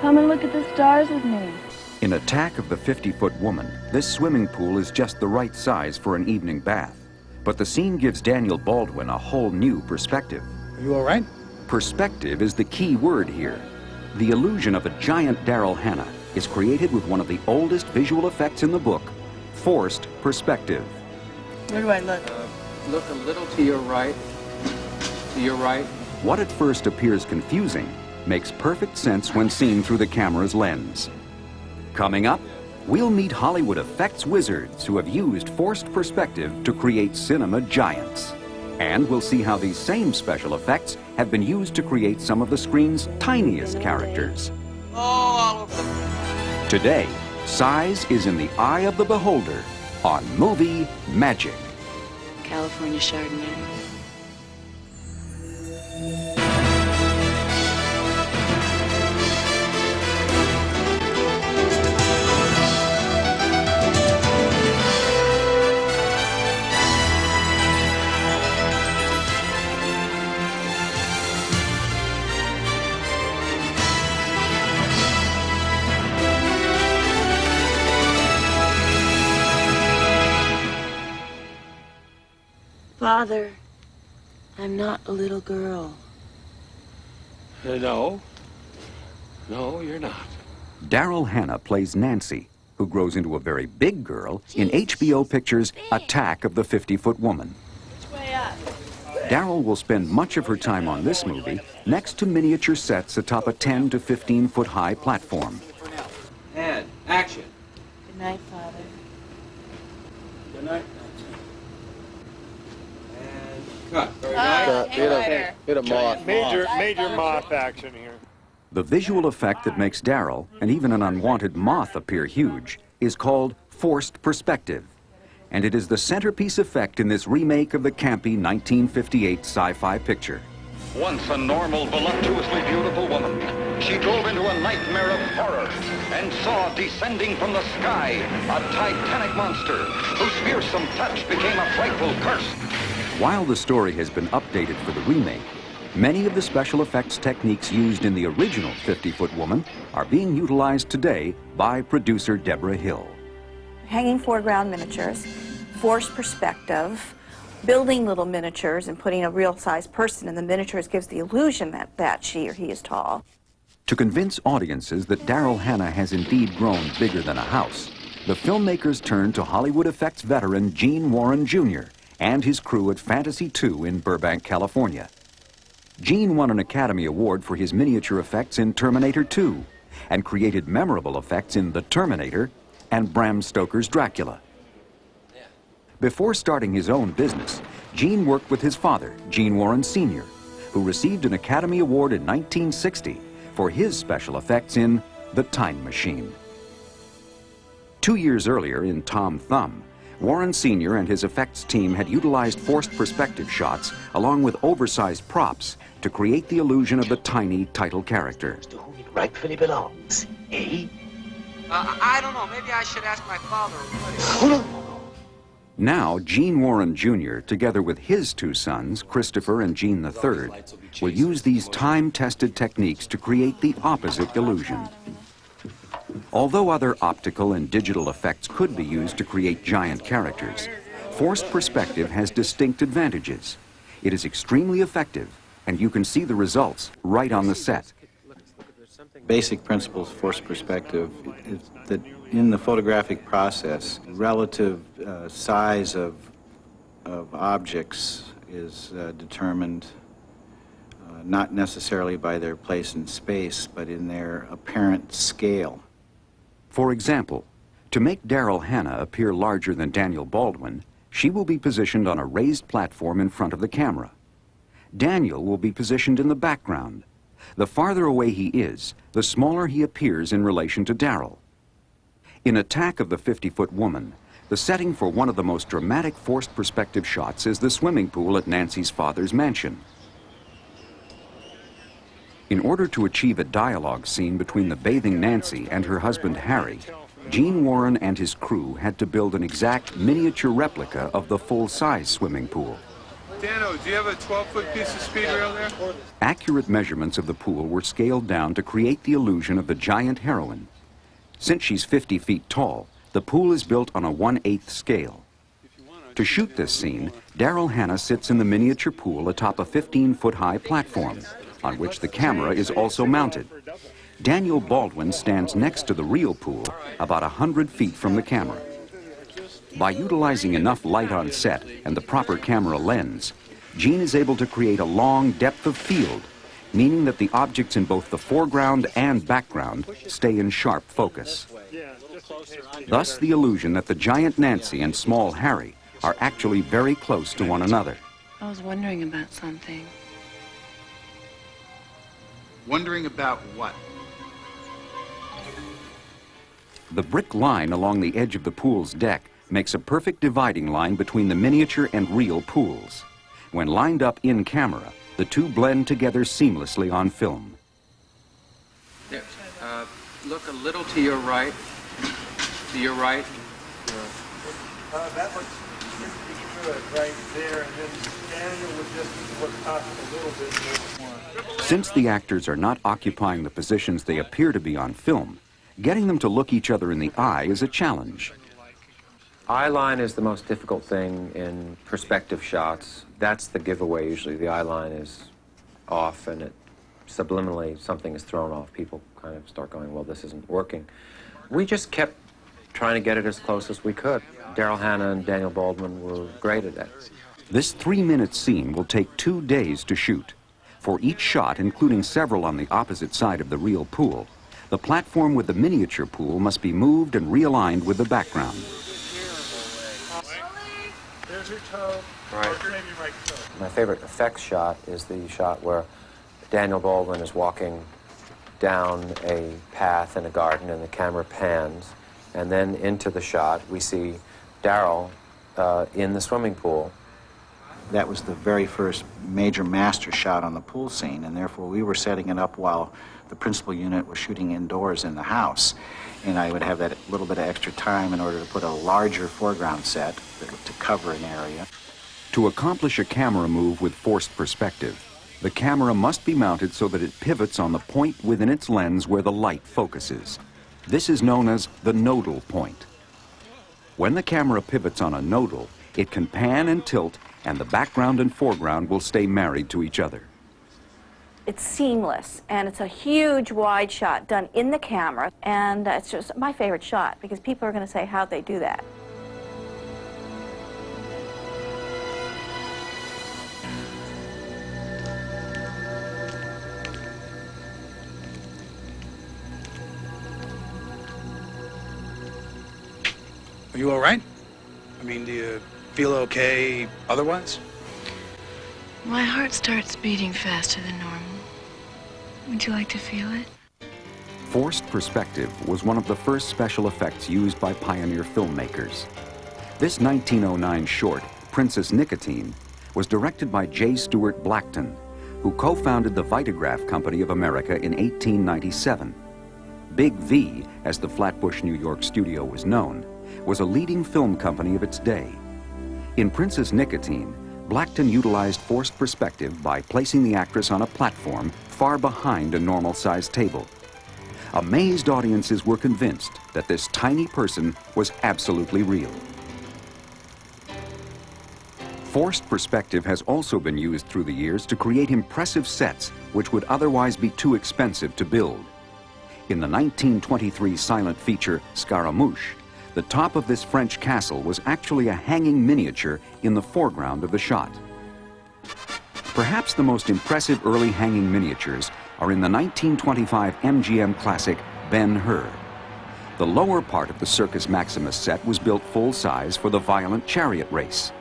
Come and look at the stars with me. In Attack of the 50-Foot Woman, this swimming pool is just the right size for an evening bath. But the scene gives Daniel Baldwin a whole new perspective. Are you all right? Perspective is the key word here. The illusion of a giant Daryl Hannah is created with one of the oldest visual effects in the book, forced perspective. Where do I look? Look a little to your right. To your right. What at first appears confusing makes perfect sense when seen through the camera's lens. Coming up, we'll meet Hollywood effects wizards who have used forced perspective to create cinema giants. And we'll see how these same special effects have been used to create some of the screen's tiniest characters. Today, size is in the eye of the beholder on Movie Magic. California Chardonnay. Father, I'm not a little girl. No, you're not. Daryl Hannah plays Nancy, who grows into a very big girl in HBO Pictures' Attack of the 50-Foot Woman. Daryl will spend much of her time on this movie next to miniature sets atop a 10 to 15-foot high platform. And action. Good night, Father. Good night. Cut. Very nice. Hit a moth. Major moth action here. The visual effect that makes Daryl and even an unwanted moth appear huge is called forced perspective. And it is the centerpiece effect in this remake of the campy 1958 sci-fi picture. Once a normal, voluptuously beautiful woman, she drove into a nightmare of horror and saw descending from the sky a titanic monster whose fearsome touch became a frightful curse. While the story has been updated for the remake, many of the special effects techniques used in the original 50-Foot Woman are being utilized today by producer Deborah Hill. Hanging foreground miniatures, forced perspective, building little miniatures and putting a real-sized person in the miniatures gives the illusion that she or he is tall. To convince audiences that Daryl Hannah has indeed grown bigger than a house, the filmmakers turned to Hollywood effects veteran Gene Warren Jr. and his crew at Fantasy 2 in Burbank, California. Gene won an Academy Award for his miniature effects in Terminator 2 and created memorable effects in The Terminator and Bram Stoker's Dracula. Before starting his own business, Gene worked with his father, Gene Warren Sr., who received an Academy Award in 1960 for his special effects in The Time Machine. 2 years earlier in Tom Thumb, Warren Sr. and his effects team had utilized forced perspective shots along with oversized props to create the illusion of the tiny title character. To whom it rightfully belongs, eh? I don't know. Maybe I should ask my father. Now, Gene Warren Jr., together with his two sons, Christopher and Gene III, will use these time-tested techniques to create the opposite illusion. Although other optical and digital effects could be used to create giant characters, forced perspective has distinct advantages. It is extremely effective, and you can see the results right on the set. Basic principles of forced perspective is that in the photographic process, relative size of objects is determined not necessarily by their place in space, but in their apparent scale. For example, to make Daryl Hannah appear larger than Daniel Baldwin, she will be positioned on a raised platform in front of the camera. Daniel will be positioned in the background. The farther away he is, the smaller he appears in relation to Daryl. In Attack of the 50-Foot Woman, the setting for one of the most dramatic forced perspective shots is the swimming pool at Nancy's father's mansion. In order to achieve a dialogue scene between the bathing Nancy and her husband Harry, Gene Warren and his crew had to build an exact miniature replica of the full-size swimming pool. Dano, do you have a 12-foot piece of speed rail there? Accurate measurements of the pool were scaled down to create the illusion of the giant heroine. Since she's 50 feet tall, the pool is built on a 1/8 scale. To shoot this scene, Daryl Hannah sits in the miniature pool atop a 15-foot-high platform, on which the camera is also mounted. Daniel Baldwin stands next to the real pool, about 100 feet from the camera. By utilizing enough light on set and the proper camera lens, Gene is able to create a long depth of field, meaning that the objects in both the foreground and background stay in sharp focus. Thus, the illusion that the giant Nancy and small Harry are actually very close to one another. I was wondering about something. Wondering about what? The brick line along the edge of the pool's deck makes a perfect dividing line between the miniature and real pools. When lined up in camera, the two blend together seamlessly on film. There. Look a little to your right. To your right. That looks pretty good right there, and then Daniel would just look up a little bit more. Since the actors are not occupying the positions they appear to be on film, getting them to look each other in the eye is a challenge. Eye line is the most difficult thing in perspective shots. That's the giveaway usually. The eye line is off and it subliminally something is thrown off. People kind of start going, well, this isn't working. We just kept trying to get it as close as we could. Daryl Hannah and Daniel Baldwin were great at that. This 3-minute scene will take 2 days to shoot. For each shot, including several on the opposite side of the real pool, the platform with the miniature pool must be moved and realigned with the background. There's her toe. Right. Or maybe right toe. My favorite effects shot is the shot where Daniel Baldwin is walking down a path in a garden and the camera pans, and then into the shot we see Daryl in the swimming pool. That was the very first major master shot on the pool scene, and therefore we were setting it up while the principal unit was shooting indoors in the house. And I would have that little bit of extra time in order to put a larger foreground set to cover an area. To accomplish a camera move with forced perspective, the camera must be mounted so that it pivots on the point within its lens where the light focuses. This is known as the nodal point. When the camera pivots on a nodal, it can pan and tilt, and the background and foreground will stay married to each other. It's seamless, and it's a huge wide shot done in the camera, and it's just my favorite shot because people are going to say, how'd they do that? Are you all right? I mean, do you feel okay otherwise? My heart starts beating faster than normal. Would you like to feel it? Forced perspective was one of the first special effects used by pioneer filmmakers. This 1909 short, Princess Nicotine, was directed by J. Stuart Blackton, who co-founded the Vitagraph Company of America in 1897. Big V, as the Flatbush, New York studio was known, was a leading film company of its day. In Princess Nicotine, Blackton utilized forced perspective by placing the actress on a platform far behind a normal-sized table. Amazed audiences were convinced that this tiny person was absolutely real. Forced perspective has also been used through the years to create impressive sets which would otherwise be too expensive to build. In the 1923 silent feature Scaramouche, the top of this French castle was actually a hanging miniature in the foreground of the shot. Perhaps the most impressive early hanging miniatures are in the 1925 MGM classic Ben-Hur. The lower part of the Circus Maximus set was built full-size for the violent chariot race.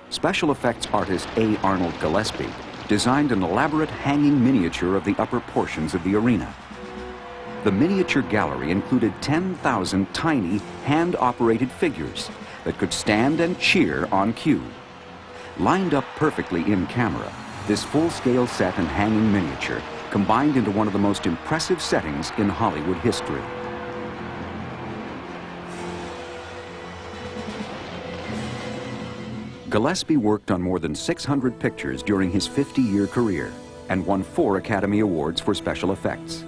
Special effects artist A. Arnold Gillespie designed an elaborate hanging miniature of the upper portions of the arena. The miniature gallery included 10,000 tiny, hand-operated figures that could stand and cheer on cue. Lined up perfectly in camera, this full-scale set and hanging miniature combined into one of the most impressive settings in Hollywood history. Gillespie worked on more than 600 pictures during his 50-year career and won 4 Academy Awards for special effects.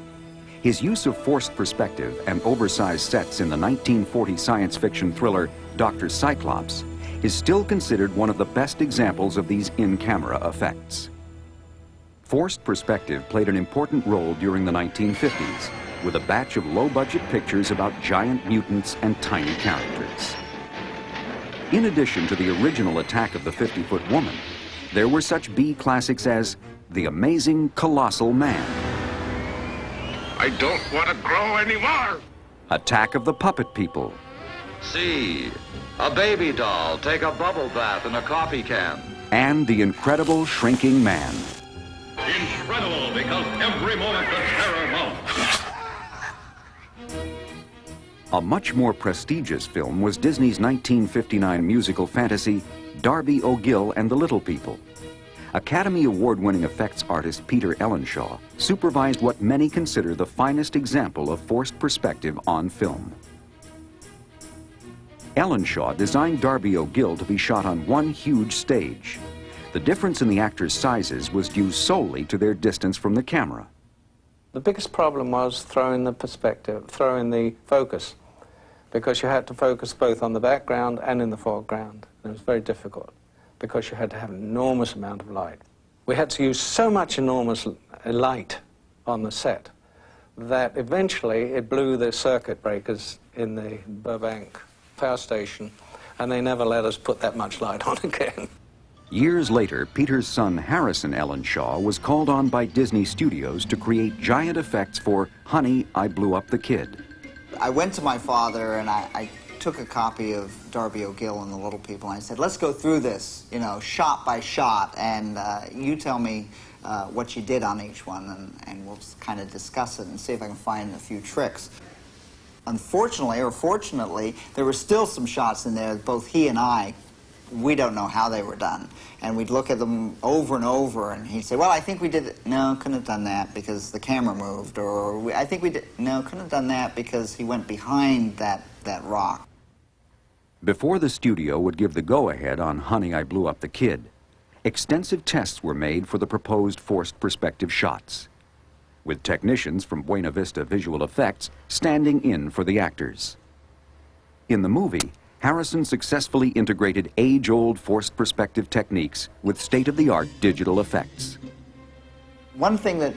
His use of forced perspective and oversized sets in the 1940 science fiction thriller Dr. Cyclops is still considered one of the best examples of these in-camera effects. Forced perspective played an important role during the 1950s with a batch of low-budget pictures about giant mutants and tiny characters. In addition to the original Attack of the 50-Foot Woman, there were such B classics as The Amazing Colossal Man, I don't want to grow anymore. Attack of the Puppet People, See, a baby doll take a bubble bath in a coffee can. and The Incredible Shrinking Man. Incredible, because every moment the terror mounts. A much more prestigious film was Disney's 1959 musical fantasy, Darby O'Gill and the Little People. Academy Award-winning effects artist Peter Ellenshaw supervised what many consider the finest example of forced perspective on film. Ellenshaw designed Darby O'Gill to be shot on one huge stage. The difference in the actors' sizes was due solely to their distance from the camera. The biggest problem was throwing the perspective, throwing the focus, because you had to focus both on the background and in the foreground. And it was very difficult, because you had to have an enormous amount of light. We had to use so much enormous light on the set that eventually it blew the circuit breakers in the Burbank power station, and they never let us put that much light on again. Years later, Peter's son Harrison Ellenshaw was called on by Disney Studios to create giant effects for Honey, I Blew Up the Kid. I went to my father and I took a copy of Darby O'Gill and the Little People, and I said, let's go through this, you know, shot by shot, and you tell me what you did on each one, and we'll kind of discuss it and see if I can find a few tricks. Unfortunately, or fortunately, there were still some shots in there, both he and I, we don't know how they were done. And we'd look at them over and over, and he'd say, well, I think we did it. No, couldn't have done that because the camera moved. Or I think we did. No, couldn't have done that because he went behind that rock. Before the studio would give the go-ahead on Honey, I Blew Up the Kid, extensive tests were made for the proposed forced perspective shots, with technicians from Buena Vista Visual Effects standing in for the actors. In the movie, Harrison successfully integrated age-old forced perspective techniques with state-of-the-art digital effects. One thing that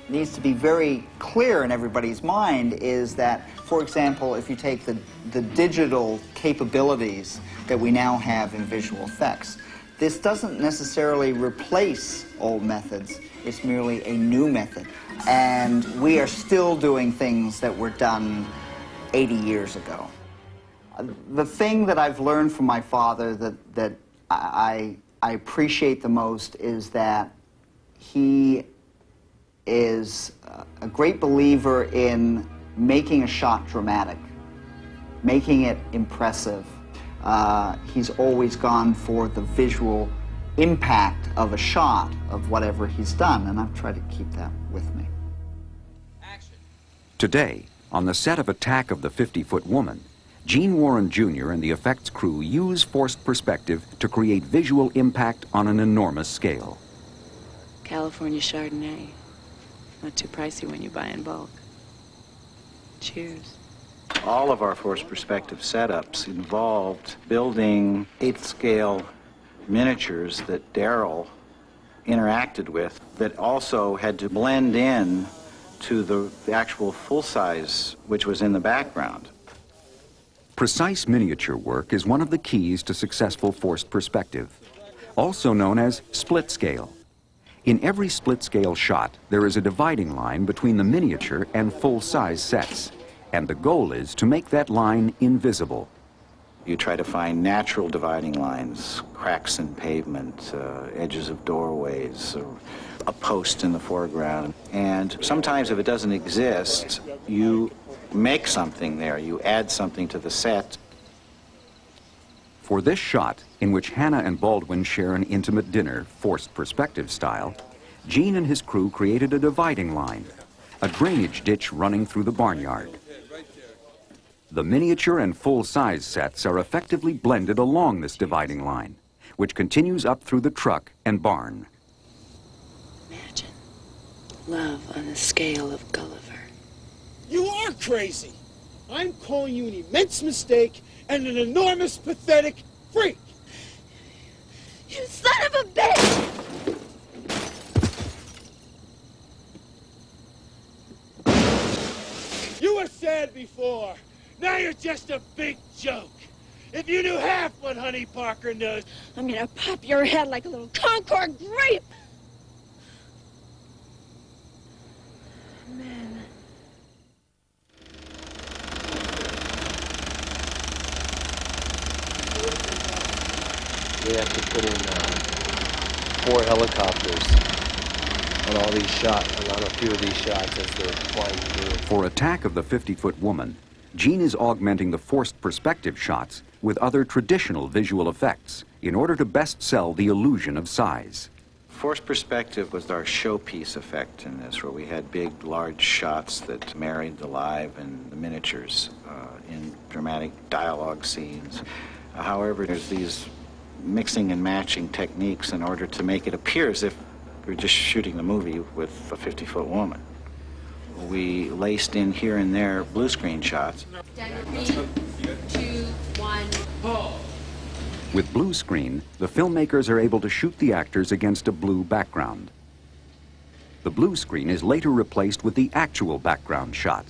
needs to be very clear in everybody's mind is that, for example, if you take the digital capabilities that we now have in visual effects, this doesn't necessarily replace old methods, it's merely a new method. And we are still doing things that were done 80 years ago. The thing that I've learned from my father that I appreciate the most is that he is a great believer in making a shot dramatic, making it impressive. He's always gone for the visual impact of a shot of whatever he's done, and I've tried to keep that with me. Action. Today, on the set of Attack of the 50-Foot Woman, Gene Warren Jr. and the effects crew use forced perspective to create visual impact on an enormous scale. California Chardonnay. Not too pricey when you buy in bulk. Cheers. All of our forced perspective setups involved building 8th scale miniatures that Darryl interacted with that also had to blend in to the actual full size which was in the background. Precise miniature work is one of the keys to successful forced perspective, also known as split scale. In every split scale shot, there is a dividing line between the miniature and full-size sets, and the goal is to make that line invisible. You try to find natural dividing lines, cracks in pavement, edges of doorways, a post in the foreground. And sometimes if it doesn't exist, you make something there, you add something to the set. For this shot, in which Hannah and Baldwin share an intimate dinner, forced perspective style, Gene and his crew created a dividing line, a drainage ditch running through the barnyard. The miniature and full-size sets are effectively blended along this dividing line, which continues up through the truck and barn. Imagine love on the scale of Gulliver. You are crazy. I'm calling you an immense mistake and an enormous, pathetic freak. You son of a bitch! You were sad before. Now you're just a big joke. If you knew half what Honey Parker knows... I'm gonna pop your head like a little Concord grape! Man. We have to put in 4 helicopters on all these shots, and on a few of these shots as they're flying through. For Attack of the 50-Foot Woman, Gene is augmenting the forced perspective shots with other traditional visual effects in order to best sell the illusion of size. Forced perspective was our showpiece effect in this, where we had big, large shots that married the live and the miniatures in dramatic dialogue scenes. However, there's these mixing and matching techniques in order to make it appear as if we're just shooting the movie with a 50-foot woman. We laced in here and there blue screen shots. 3, 2, 1, pull. With blue screen, the filmmakers are able to shoot the actors against a blue background. The blue screen is later replaced with the actual background shot.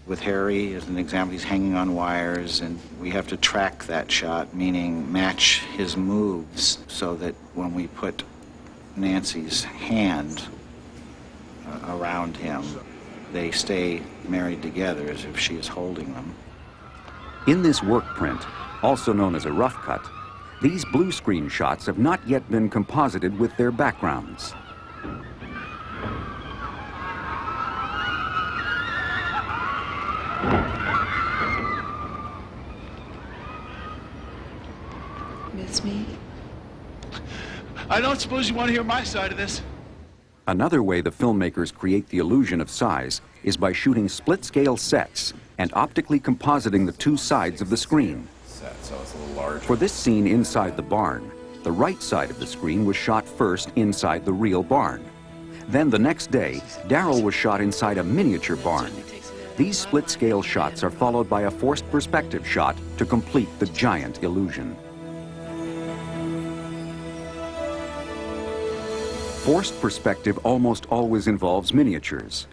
With Harry, as an example, he's hanging on wires, and we have to track that shot, meaning match his moves, so that when we put Nancy's hand around him, they stay married together as if she is holding them. In this work print, also known as a rough cut, these blue screen shots have not yet been composited with their backgrounds. Miss me? I don't suppose you want to hear my side of this. Another way the filmmakers create the illusion of size is by shooting split-scale sets and optically compositing the two sides of the screen. So it's a little larger. For this scene inside the barn, the right side of the screen was shot first inside the real barn. Then the next day, Daryl was shot inside a miniature barn. These split-scale shots are followed by a forced perspective shot to complete the giant illusion. Forced perspective almost always involves miniatures.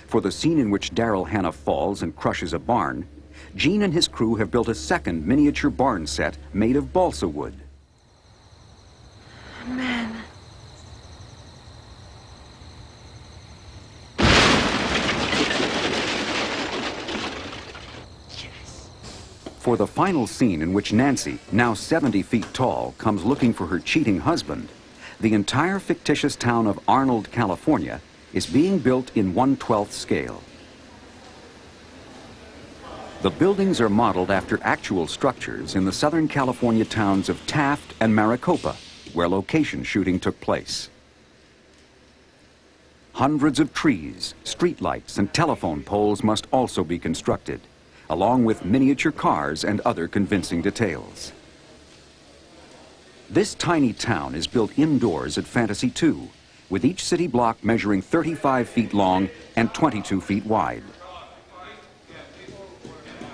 For the scene in which Daryl Hannah falls and crushes a barn, Gene and his crew have built a second miniature barn set made of balsa wood. Man. For the final scene in which Nancy, now 70 feet tall, comes looking for her cheating husband, the entire fictitious town of Arnold, California, is being built in 1/12 scale. The buildings are modeled after actual structures in the Southern California towns of Taft and Maricopa, where location shooting took place. Hundreds of trees, streetlights, and telephone poles must also be constructed, along with miniature cars and other convincing details. This tiny town is built indoors at Fantasy 2, with each city block measuring 35 feet long and 22 feet wide.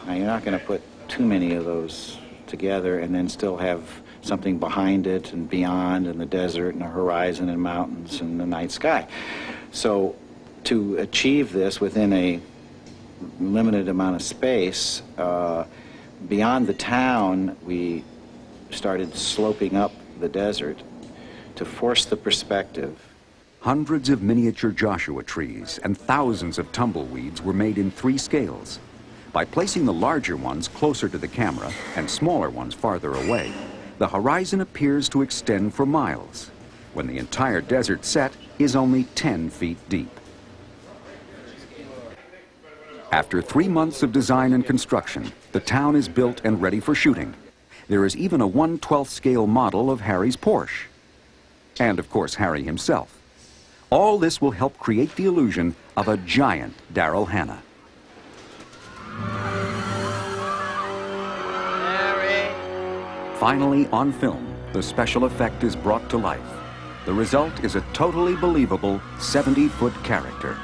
Now, you're not going to put too many of those together and then still have something behind it and beyond, and the desert and the horizon and mountains and the night sky. So to achieve this within a limited amount of space, beyond the town, we started sloping up the desert to force the perspective. Hundreds of miniature Joshua trees and thousands of tumbleweeds were made in 3 scales. By placing the larger ones closer to the camera and smaller ones farther away, the horizon appears to extend for miles, when the entire desert set is only 10 feet deep. After 3 months of design and construction, the town is built and ready for shooting. There is even a 1/12 scale model of Harry's Porsche. And of course, Harry himself. All this will help create the illusion of a giant Daryl Hannah. Harry. Finally, on film, the special effect is brought to life. The result is a totally believable 70-foot character.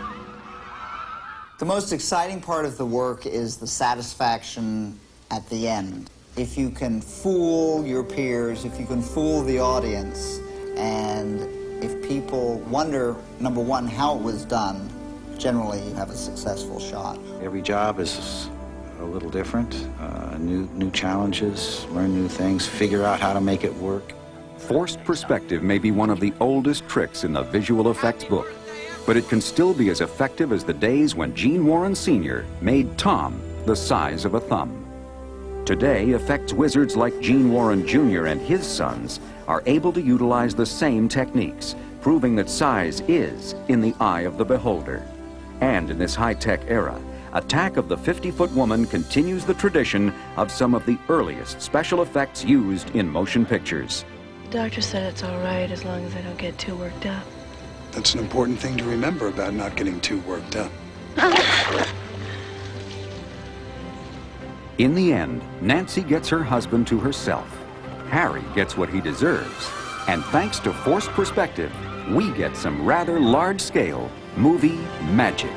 The most exciting part of the work is the satisfaction at the end. If you can fool your peers, if you can fool the audience, and if people wonder, number one, how it was done, generally you have a successful shot. Every job is a little different, new challenges, learn new things, figure out how to make it work. Forced perspective may be one of the oldest tricks in the visual effects book, but it can still be as effective as the days when Gene Warren Sr. made Tom the size of a thumb. Today, effects wizards like Gene Warren Jr. and his sons are able to utilize the same techniques, proving that size is in the eye of the beholder. And in this high-tech era, Attack of the 50-Foot Woman continues the tradition of some of the earliest special effects used in motion pictures. The doctor said it's all right as long as I don't get too worked up. That's an important thing to remember about not getting too worked up. In the end, Nancy gets her husband to herself. Harry gets what he deserves. And thanks to forced perspective, we get some rather large-scale movie magic.